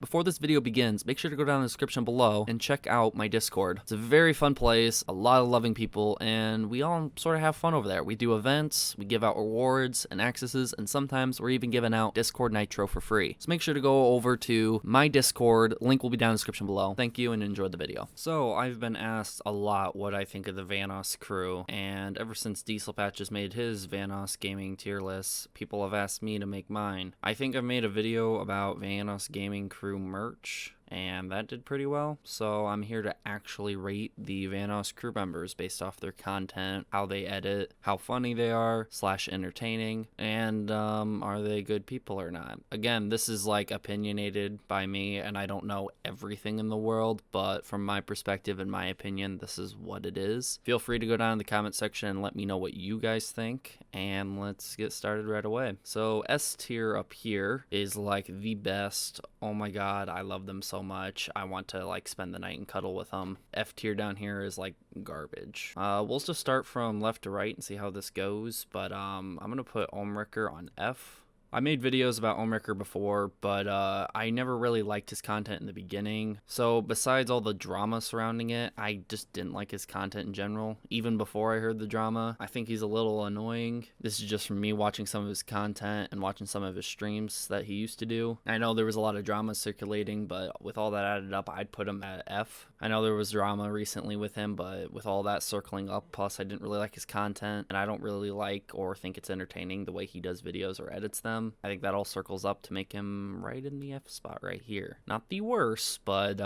Before this video begins, make sure to go down in the description below and check out my Discord. It's a very fun place, a lot of loving people, and we all sort of have fun over there. We do events, we give out rewards and accesses, and sometimes we're even giving out Discord Nitro for free. So make sure to go over to my Discord, link will be down in the description below. Thank you and enjoy the video. So I've been asked a lot what I think of the VanossCrew, and ever since Diesel Patches made his VanossGaming tier list, people have asked me to make mine. I think I've made a video about VanossGaming Crew merch, and that did pretty well, so I'm here to actually rate the Vanoss crew members based off their content, how they edit, how funny they are / entertaining, and are they good people or not. Again, this is like opinionated by me, and I don't know everything in the world, but from my perspective and my opinion, this is what it is. Feel free to go down in the comment section and let me know what you guys think, and let's get started right away. So S tier up here is like the best. Oh my god, I love them so much. I want to like spend the night and cuddle with them. F tier down here is like garbage. We'll just start from left to right and see how this goes, but I'm gonna put Omricker on F. I made videos about Omricker before, but I never really liked his content in the beginning. So besides all the drama surrounding it, I just didn't like his content in general. Even before I heard the drama, I think he's a little annoying. This is just from me watching some of his content and watching some of his streams that he used to do. I know there was a lot of drama circulating, but with all that added up, I'd put him at F. I know there was drama recently with him, but with all that circling up, plus I didn't really like his content, and I don't really like or think it's entertaining the way he does videos or edits them. I think that all circles up to make him right in the F spot right here. Not the worst, but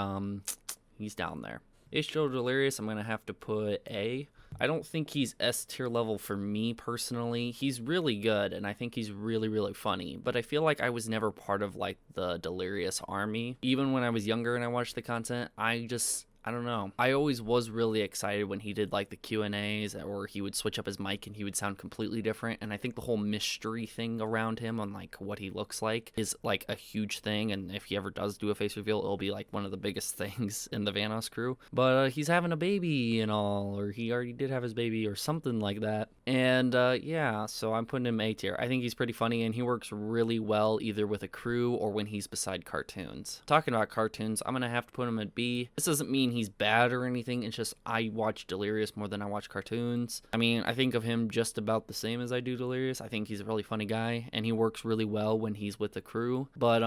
he's down there. H.Joe Delirious, I'm going to have to put A. I don't think he's S tier level for me personally. He's really good, and I think he's really, really funny, but I feel like I was never part of like the Delirious army. Even when I was younger and I watched the content, I don't know. I always was really excited when he did like the Q&As, or he would switch up his mic and he would sound completely different. And I think the whole mystery thing around him on like what he looks like is like a huge thing. And if he ever does do a face reveal, it'll be like one of the biggest things in the Vanoss crew. But he's having a baby and all, or he already did have his baby or something like that. And yeah, so I'm putting him A tier. I think he's pretty funny and he works really well either with a crew or when he's beside cartoons. Talking about cartoons, I'm going to have to put him at B. This doesn't mean he's bad or anything, it's just I watch Delirious more than I watch cartoons. I mean, I think of him just about the same as I do Delirious. I think he's a really funny guy and he works really well when he's with the crew, but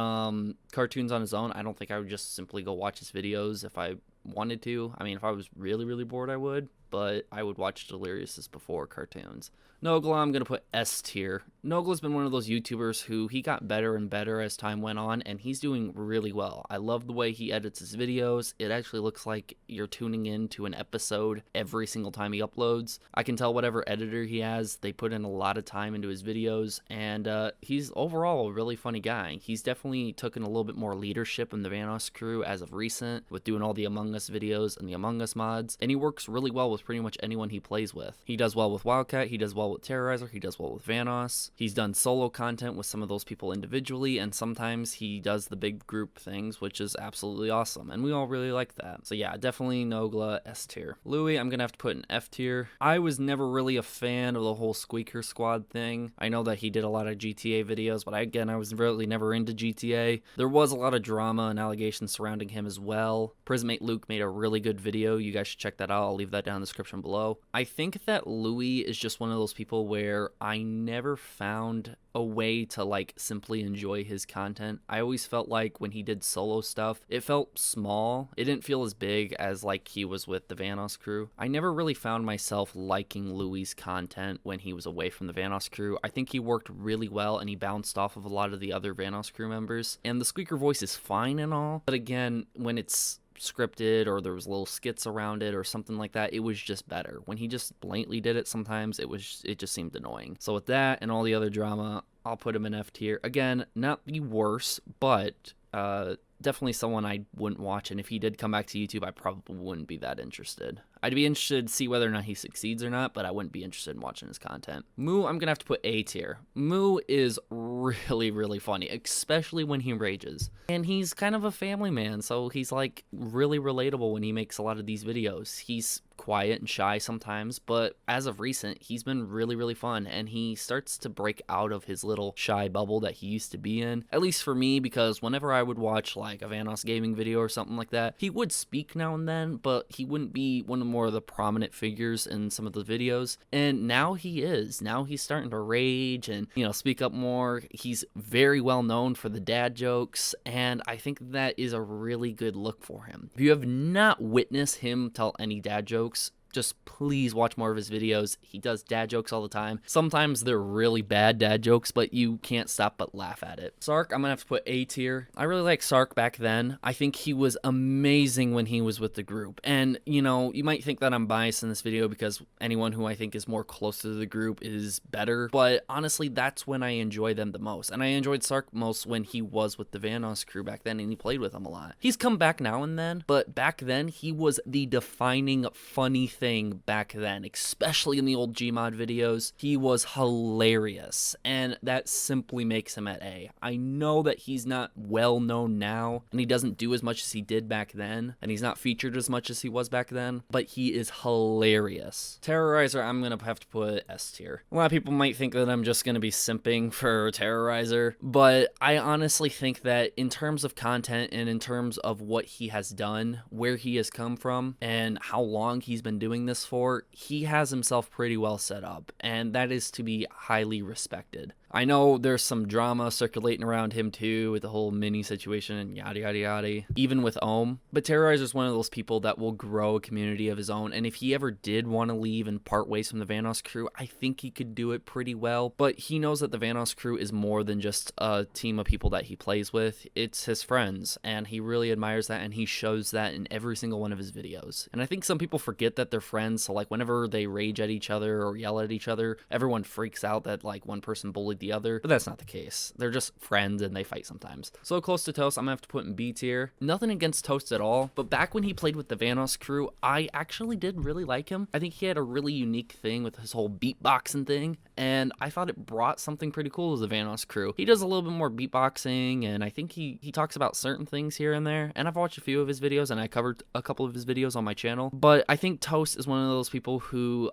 cartoons on his own, I don't think I would just simply go watch his videos if I wanted to. I mean, if I was really, really bored, I would, but I would watch Delirious's before cartoons. Nogla, I'm going to put S tier. Nogla's been one of those YouTubers who he got better and better as time went on, and he's doing really well. I love the way he edits his videos. It actually looks like you're tuning in to an episode every single time he uploads. I can tell whatever editor he has, they put in a lot of time into his videos, and he's overall a really funny guy. He's definitely taken a little bit more leadership in the Vanoss crew as of recent, with doing all the Among Us videos and the Among Us mods, and he works really well with pretty much anyone he plays with. He does well with Wildcat, he does well with Terrorizer, he does well with Vanoss. He's done solo content with some of those people individually, and sometimes he does the big group things, which is absolutely awesome, and we all really like that. So yeah, definitely Nogla, S tier. Louis, I'm gonna have to put in F tier. I was never really a fan of the whole Squeaker Squad thing. I know that he did a lot of GTA videos, but I was really never into GTA. There was a lot of drama and allegations surrounding him as well. Prismate Luke made a really good video. You guys should check that out. I'll leave that down in the description below. I think that Louis is just one of those people where I never found a way to like simply enjoy his content. I always felt like when he did solo stuff, it felt small. It didn't feel as big as like he was with the Vanoss crew. I never really found myself liking Louis' content when he was away from the Vanoss crew. I think he worked really well and he bounced off of a lot of the other Vanoss crew members. And the squeaker voice is fine and all, but again, when it's scripted or there was little skits around it or something like that, it was just better. When he just blatantly did it, sometimes it just seemed annoying. So with that and all the other drama, I'll put him in F tier. Again, not the worst, but definitely someone I wouldn't watch, and if he did come back to YouTube, I probably wouldn't be that interested. I'd be interested to see whether or not he succeeds or not, but I wouldn't be interested in watching his content. Moo, I'm gonna have to put A tier. Moo is really, really funny, especially when he rages. And he's kind of a family man, so he's like really relatable when he makes a lot of these videos. He's quiet and shy sometimes, but as of recent, he's been really, really fun, and he starts to break out of his little shy bubble that he used to be in. At least for me, because whenever I would watch like like a VanossGaming video or something like that. He would speak now and then, but he wouldn't be one of more of the prominent figures in some of the videos. And now he is. Now he's starting to rage and, you know, speak up more. He's very well known for the dad jokes, and I think that is a really good look for him. If you have not witnessed him tell any dad jokes, just please watch more of his videos. He does dad jokes all the time. Sometimes they're really bad dad jokes, but you can't stop but laugh at it. Sark, I'm gonna have to put A tier. I really like Sark back then. I think he was amazing when he was with the group. And, you know, you might think that I'm biased in this video because anyone who I think is more close to the group is better, but honestly, that's when I enjoy them the most. And I enjoyed Sark most when he was with the VanossCrew back then, and he played with them a lot. He's come back now and then, but back then, he was the defining funny thing back then, especially in the old Gmod videos. He was hilarious, and that simply makes him at A. I know that he's not well known now, and he doesn't do as much as he did back then, and he's not featured as much as he was back then, but he is hilarious. Terrorizer, I'm gonna have to put S tier. A lot of people might think that I'm just gonna be simping for Terrorizer, but I honestly think that in terms of content and in terms of what he has done, where he has come from, and how long he's been doing this for, he has himself pretty well set up, and that is to be highly respected. I know there's some drama circulating around him too with the whole mini situation and yada yada yada, even with Ohm, but Terrorizer is one of those people that will grow a community of his own, and if he ever did want to leave and part ways from the VanossCrew, I think he could do it pretty well, but he knows that the VanossCrew is more than just a team of people that he plays with. It's his friends, and he really admires that, and he shows that in every single one of his videos. And I think some people forget that they're friends, so like whenever they rage at each other or yell at each other, everyone freaks out that like one person bullied the other, but that's not the case. They're just friends and they fight sometimes. So close to Toast, I'm gonna have to put in B tier. Nothing against Toast at all, but back when he played with the VanossCrew, I actually did really like him. I think he had a really unique thing with his whole beatboxing thing, and I thought it brought something pretty cool to the VanossCrew. He does a little bit more beatboxing, and I think he talks about certain things here and there, and I've watched a few of his videos, and I covered a couple of his videos on my channel, but I think Toast is one of those people who,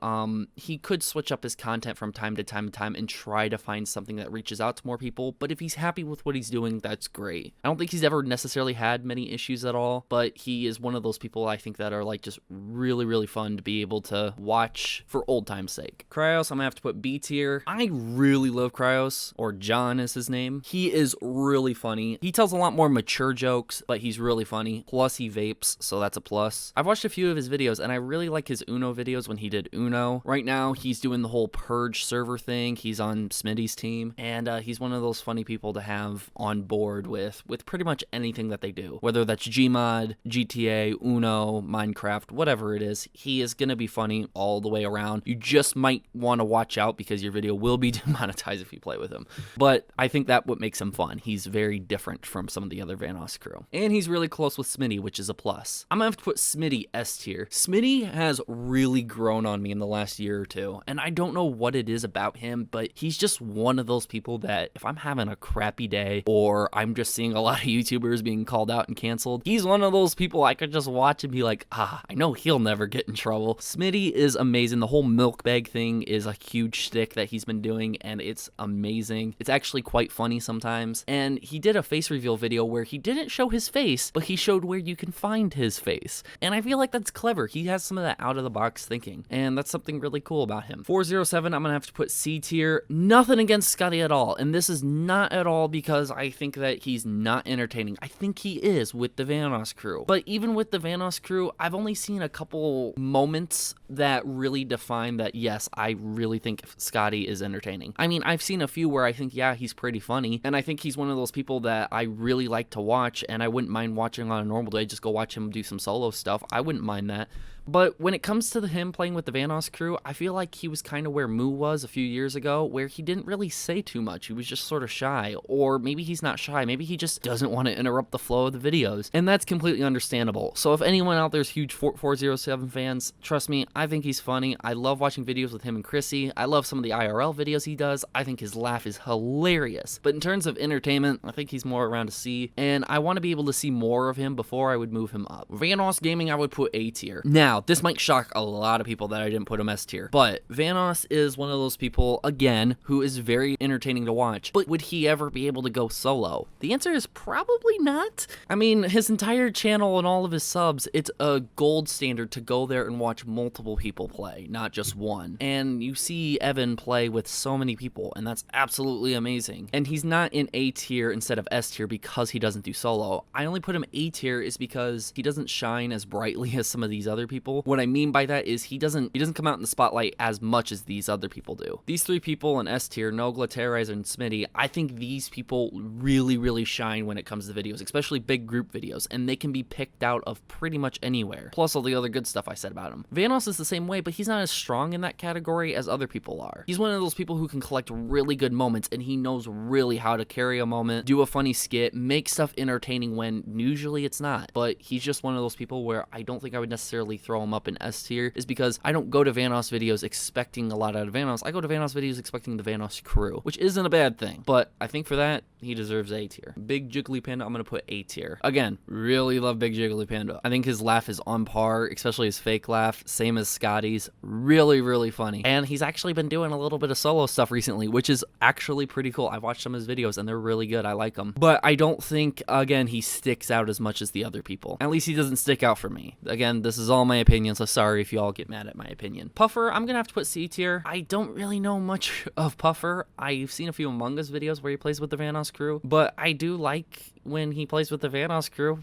he could switch up his content from time to time and try to find something that reaches out to more people, but if he's happy with what he's doing, that's great. I don't think he's ever necessarily had many issues at all, but he is one of those people I think that are like just really, really fun to be able to watch for old time's sake. Kryos, I'm gonna have to put B tier. I really love Kryos, or John is his name. He is really funny. He tells a lot more mature jokes, but he's really funny. Plus he vapes, so that's a plus. I've watched a few of his videos, and I really like his Uno videos when he did Uno. Right now, he's doing the whole Purge server thing. He's on Smitty's team, and he's one of those funny people to have on board with pretty much anything that they do. Whether that's Gmod, GTA, Uno, Minecraft, whatever it is, he is gonna be funny all the way around. You just might want to watch out because your video will be demonetized if you play with him. But I think that what makes him fun. He's very different from some of the other VanossCrew. And he's really close with Smitty, which is a plus. I'm gonna have to put Smitty S tier. Smitty has really grown on me in the last year or two, and I don't know what it is about him, but he's just one of those people that if I'm having a crappy day or I'm just seeing a lot of YouTubers being called out and canceled, he's one of those people I could just watch and be like, I know he'll never get in trouble. Smitty is amazing. The whole milk bag thing is a huge shtick that he's been doing, and it's amazing. It's actually quite funny sometimes. And he did a face reveal video where he didn't show his face, but he showed where you can find his face. And I feel like that's clever. He has some of that out of the box thinking, and that's something really cool about him. 407, I'm gonna have to put C tier. Nothing against Scotty at all, and this is not at all because I think that he's not entertaining. I think he is with the VanossCrew, but even with the VanossCrew, I've only seen a couple moments that really define that, yes, I really think Scotty is entertaining. I mean, I've seen a few where I think, yeah, he's pretty funny, and I think he's one of those people that I really like to watch, and I wouldn't mind watching on a normal day, just go watch him do some solo stuff. I wouldn't mind that. But when it comes to him playing with the VanossCrew, I feel like he was kind of where Moo was a few years ago, where he didn't really say too much. He was just sort of shy, or maybe he's not shy. Maybe he just doesn't want to interrupt the flow of the videos, and that's completely understandable. So if anyone out there is huge 407 fans, trust me, I think he's funny. I love watching videos with him and Chrissy. I love some of the IRL videos he does. I think his laugh is hilarious. But in terms of entertainment, I think he's more around a C, and I want to be able to see more of him before I would move him up. VanossGaming, I would put A tier. Now, this might shock a lot of people that I didn't put him S tier, but Vanoss is one of those people, again, who is very entertaining to watch. But would he ever be able to go solo? The answer is probably not. I mean, his entire channel and all of his subs, it's a gold standard to go there and watch multiple people play, not just one. And you see Evan play with so many people, and that's absolutely amazing. And he's not in A tier instead of S tier because he doesn't do solo. I only put him A tier is because he doesn't shine as brightly as some of these other people. What I mean by that is he doesn't come out in the spotlight as much as these other people do. These three people in S tier, Nogla, Terrorizer, and Smitty, I think these people really shine when it comes to videos, especially big group videos, and they can be picked out of pretty much anywhere. Plus all the other good stuff I said about him. Vanoss is the same way, but he's not as strong in that category as other people are. He's one of those people who can collect really good moments, and he knows really how to carry a moment, do a funny skit, make stuff entertaining when usually it's not. But he's just one of those people where I don't think I would necessarily throw him up in S tier, is because I don't go to Vanoss videos expecting a lot out of Vanoss. I go to Vanoss videos expecting the VanossCrew, which isn't a bad thing, but I think for that, he deserves A tier. Big Jiggly Panda, I'm gonna put A tier. Again, really love Big Jiggly Panda. I think his laugh is on par, especially his fake laugh, same as Scotty's. Really funny. And he's actually been doing a little bit of solo stuff recently, which is actually pretty cool. I've watched some of his videos and they're really good. I like them. But I don't think, again, he sticks out as much as the other people. At least he doesn't stick out for me. Again, this is all my opinion, so sorry if you all get mad at my opinion. Puffer, I'm gonna have to put C tier. I don't really know much of Puffer. I've seen a few Among Us videos where he plays with the VanossCrew, but I do like when he plays with the VanossCrew.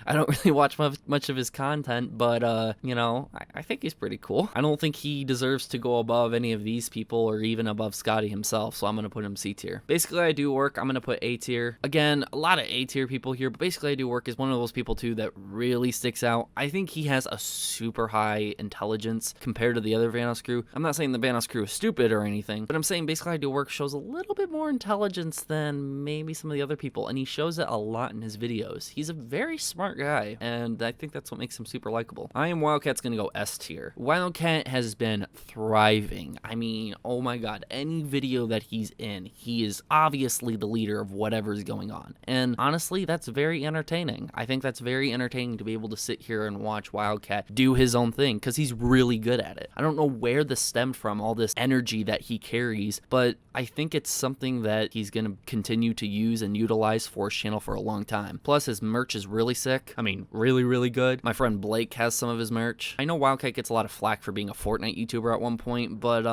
I don't really watch much of his content, but you know, I think he's pretty cool. I don't think he deserves to go above any of these people or even above Scotty himself, so I'm gonna put him C tier. Basically, I do work, I'm gonna put A tier. Again, a lot of A tier people here, but basically I do work is one of those people too that really sticks out. I think he has a super high intelligence compared to the other VanossCrew. I'm not saying the VanossCrew is stupid or anything, but I'm saying basically I do work shows a little bit more intelligence than maybe some of the other people, and he shows it a lot in his videos. He's a very smart guy, and I think that's what makes him super likable. I am Wildcat's gonna go S tier. Wildcat has been thriving. I mean, oh my god, any video that he's in, he is obviously the leader of whatever's going on. And honestly, that's very entertaining. I think that's very entertaining to be able to sit here and watch Wildcat do his own thing, because he's really good at it. I don't know where this stemmed from, all this energy that he carries, but I think it's something that he's gonna continue to use and utilize for his channel for a long time. Plus, his merch is really sick. I mean, really good. My friend Blake has some of his merch. I know Wildcat gets a lot of flack for being a Fortnite YouTuber at one point, but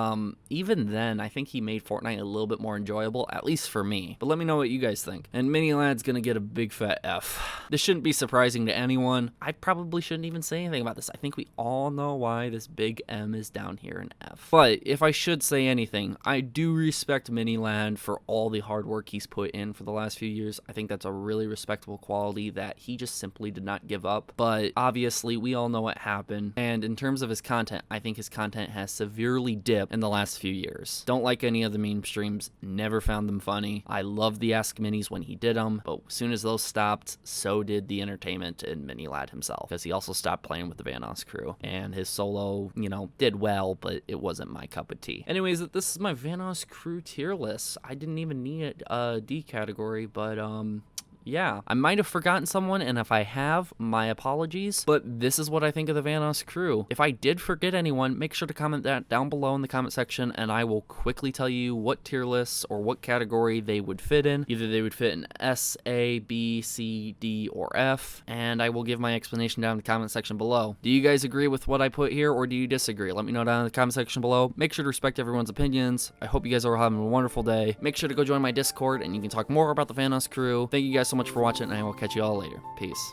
even then, I think he made Fortnite a little bit more enjoyable, at least for me. But let me know what you guys think. And Miniland's gonna get a big fat F. This shouldn't be surprising to anyone. I probably shouldn't even say anything about this. I think we all know why this big M is down here in F. But if I should say anything, I do respect Miniland for all the hard work he's put in for the last few years. I think that's a really respectable quality that he just simply did not give up. But obviously, we all know what happened. And in terms of his content, I think his content has severely dipped in the last few years. Don't like any of the meme streams. Never found them funny. I loved the Ask Minis when he did them, but as soon as those stopped, so did the entertainment in Miniland himself, because he also stopped playing with the VanossCrew. And his solo, you know, did well, but it wasn't my cup of tea. Anyways, this is my VanossCrew tier list. I didn't even need a D category, but yeah, I might have forgotten someone, and if I have, my apologies, but this is what I think of the VanossCrew. If I did forget anyone, make sure to comment that down below in the comment section, and I will quickly tell you what tier lists or what category they would fit in. Either they would fit in S, A, B, C, D, or F, and I will give my explanation down in the comment section below. Do you guys agree with what I put here, or do you disagree? Let me know down in the comment section below. Make sure to respect everyone's opinions. I hope you guys are having a wonderful day. Make sure to go join my Discord, and you can talk more about the VanossCrew. Thank you guys so much for watching, and I will catch you all later. Peace.